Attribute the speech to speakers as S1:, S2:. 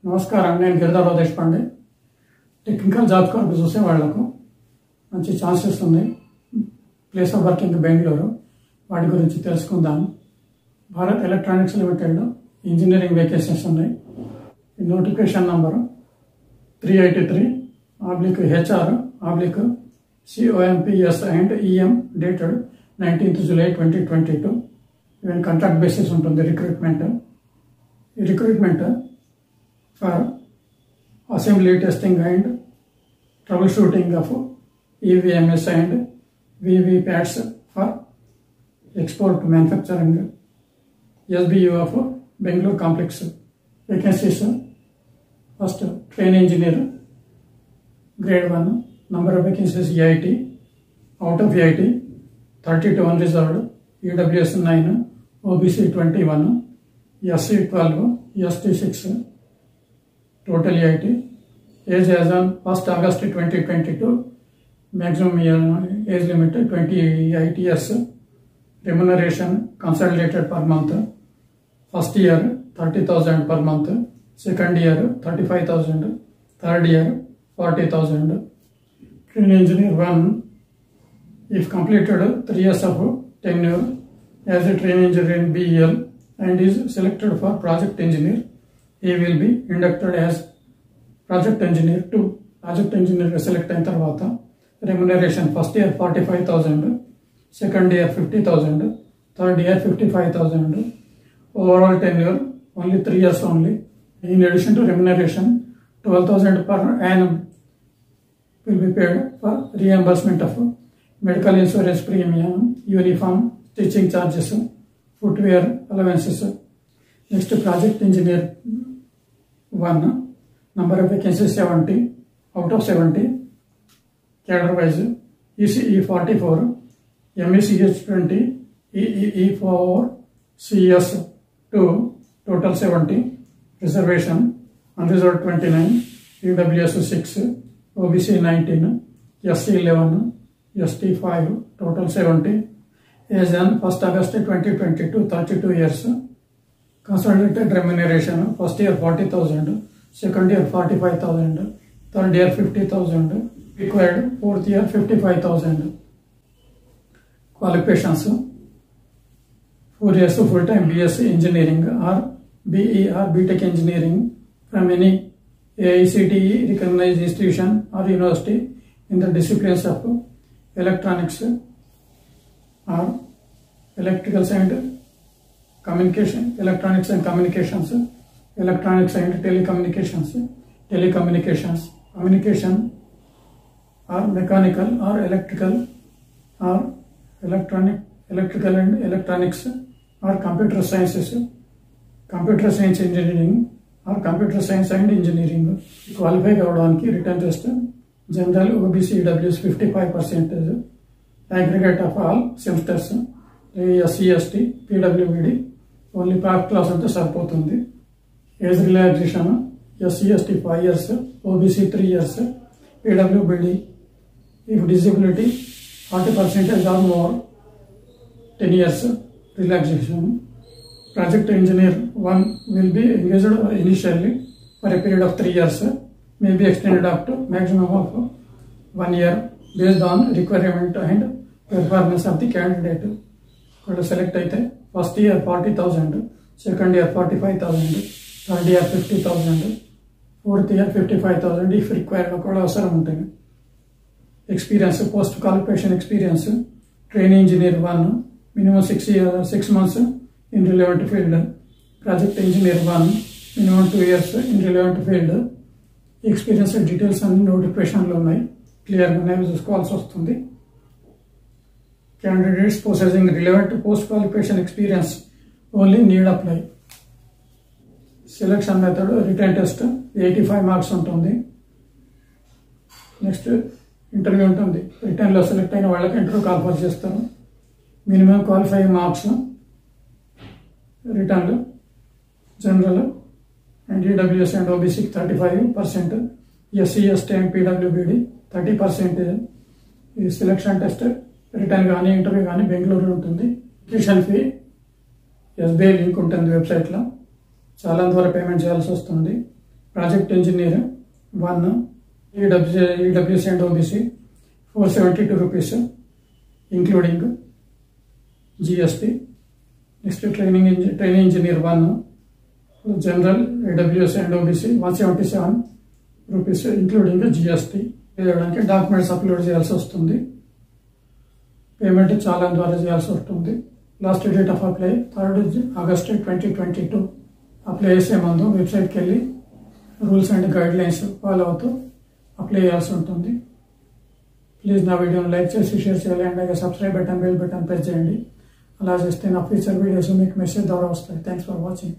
S1: నమస్కారం, నేను Giridhar Rao Deshpande. Technical job కొరకు చూసే వాళ్లకు మంచి ఛాన్సెస్ ఉన్నాయి. ప్లేస్ ఆఫ్ వర్కింగ్ బెంగళూరు, వాటి గురించి తెలుసుకుందాం. భారత్ ఎలక్ట్రానిక్స్ లిమిటెడ్లో ఇంజనీరింగ్ వేకెన్సీస్ ఉన్నాయి. ఈ notification number 383/HR/COMPS and EM dated 19th July 2022. Even contract basis ఉంటుంది. Recruitment for assembly testing and troubleshooting of EVMS and VVPATs for export manufacturing, SBU of Bangalore Complex. Vacancies: first, train engineer, grade 1, number of vacancies EIT, out of EIT 32 unreserved, EWS 9, OBC 21, SC 12, ST 6, total EIT. Age as on 1st August 2022, maximum age limit 28 years. Remuneration consolidated per month. First year 30,000 per month, second year 35,000, third year 40,000. Train engineer 1, if completed 3 years of tenure as a train engineer in BEL and is selected for project engineer, he will be inducted as project engineer 2. Project engineer select అయిన తర్వాత remuneration first year 45,000, second year 50,000, third year 55,000. Overall tenure only 3 years only. In addition to remuneration, 12,000 per annum will be paid for reimbursement of medical insurance premium, uniform, stitching charges, footwear allowances. Next, project engineer 1, number of vacancies 70, out of 70, cadre wise, ECE 44, MECH 20, EEE 4, CS 2, total 70, reservation, unreserved 29, EWS 6, OBC 19, SC 11, ST 5, total 70, age on 1st August 2022, 32 years. Consolidated remuneration, first year 40,000, second year 45,000, third year 50,000, required fourth year 55,000. Qualifications: 4 years full-time BSc Engineering or BE or BTech Engineering from any AICTE recognized institution or university in the disciplines of electronics or electrical and communication, electronics and communications, electronics and telecommunications, communication or mechanical or electrical or electrical and electronics or computer sciences, computer science engineering or computer science and engineering. Qualify avadaaniki written test, general OBC EWS 55%, aggregate of all semesters, SC ST PWBD only part class అంటే సరిపోతుంది. Age relaxation SC ST 5 years, OBC 3 years, PWBD if disability 40% or more 10 years relaxation. Project engineer 1 will be engaged initially for a period of 3 years, may be extended up to maximum of 1 year based on requirement and performance of the candidate. Select అయితే first year 40,000, second year 45,000, third year 50,000, fourth year 55,000 if required కూడా అవసరం ఉంటుంది. Experience, post qualification experience, training engineer 1, minimum 6 months in relevant field. Project engineer 1, minimum 2 years in relevant field. Experience details అన్ని నోటిఫికేషన్లో ఉన్నాయి, క్లియర్గా చూసుకోవాల్సి వస్తుంది. Candidates possessing relevant post-qualification experience only need apply. Selection method, written test 85 marks ఉంటుంది. Next interview ఉంటుంది. రిటర్న్లో select అయిన వాళ్ళకి ఇంటర్వ్యూ కాల్ఫర్ చేస్తారు. మినిమం క్వాలిఫైయింగ్ మార్క్స్ రిటర్న్లో general and EWS and OBC 35%, SC ST and PWBD 30%. ఈ సెలెక్షన్ టెస్ట్ రిటర్న్ కానీ interview కానీ బెంగళూరులో ఉంటుంది. ట్యూషన్ ఫీ SBI లింక్ ఉంటుంది వెబ్సైట్లో, చాలా ద్వారా పేమెంట్ చేయాల్సి వస్తుంది. Project engineer 1, EWC and OBC 472 rupees including GST. Next training engineer 1, general EWC and OBC 177 rupees including GST. చేయడానికి డాక్యుమెంట్స్ అప్లోడ్ చేయాల్సి వస్తుంది. పేమెంట్ చాలా ద్వారా చేయాల్సి ఉంటుంది. Last date of apply 3 August 2022. Apply చేసే ముందు వెబ్సైట్కి వెళ్ళి rules and guide lines follow అవుతూ అప్లై చేయాల్సి ఉంటుంది. ప్లీజ్ నా వీడియోని లైక్ చేసి షేర్ చేయాలి అండ్ అలాగే subscribe button, bell button press చేయండి. అలా చేస్తే నా ఫ్యూచర్ వీడియోస్ మీకు మెసేజ్ ద్వారా వస్తాయి. Thanks for watching.